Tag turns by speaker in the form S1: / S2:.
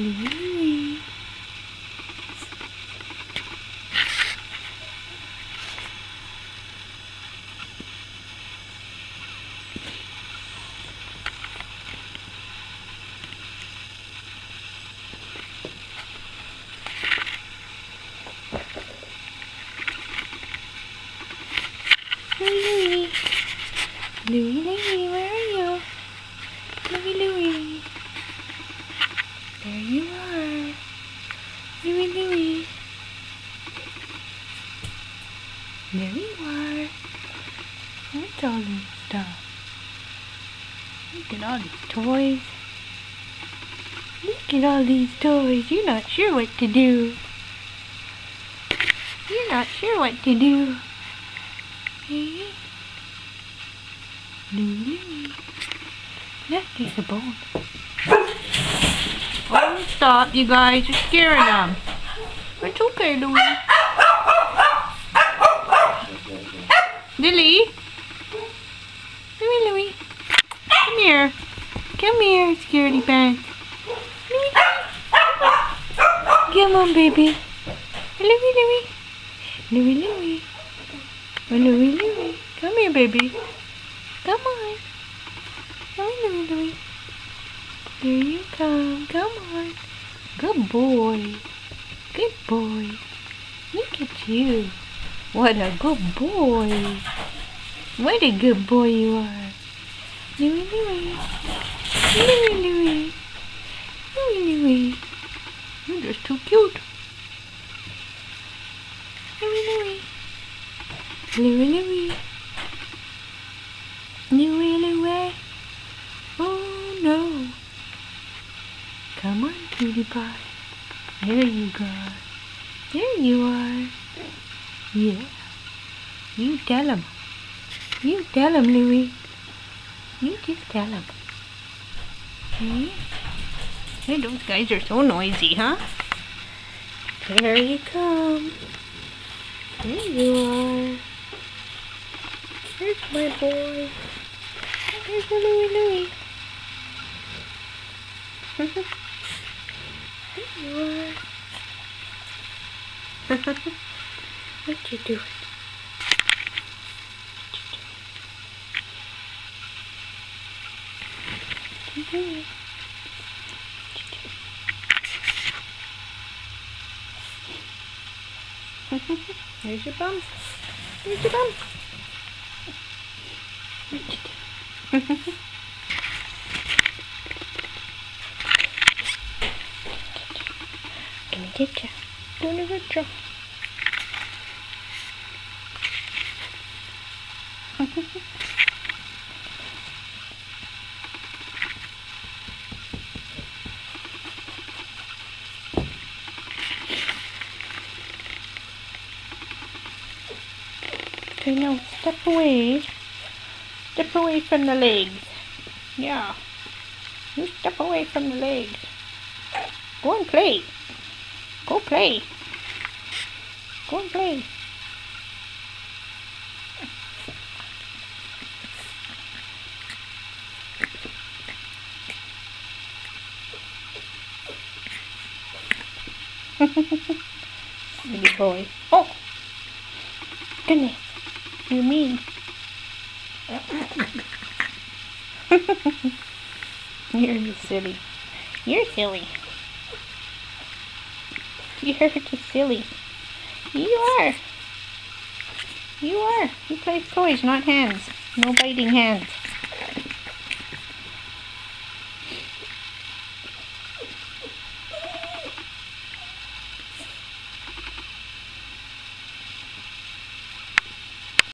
S1: Louie. Louie. Louie, Louie, where are you? Louie, Louie. There you are. Louie, Louie. There you are. What's all this stuff? Look at all these toys. Look at all these toys. You're not sure what to do. You're not sure what to do. Hey? Louie, Louie. That is a bone. Oh, stop, you guys. You're scaring them. It's okay, Louie. Lily? Louie, Louie. Come here. Come here, scaredy pants. Louie, Louie. Come on, baby. Louie, Louie. Louie, Louie. Oh, Louie, Louie. Come here, baby. Come on. Louie, Louie. Here you come. Come on. Good boy. Good boy. Look at you. What a good boy. What a good boy you are. Louie, Louie. Louie, Louie. Louie, Louie. You're just too cute. Louie, Louie. Louie, Louie. Louie, Louie. Oh no. Come on, cutie pie. There you go. There you are. Yeah. You tell him. You tell him, Louie. You just tell him. Hey? Hey, those guys are so noisy, huh? Here you come. There you are. There's my boy. There's the Louie, Louie. There you are. What you doing? What you doing? There's your bum. There's your bum. What you doing? Let me get you. Doing a good job. Okay, now step away. Step away from the legs. Yeah. You step away from the legs. Go and play. Go play. Go and play. Good boy. Oh! Goodness. You're mean. You're silly. You're silly. You're just silly. You are. You are. You play with toys, not hands. No biting hands.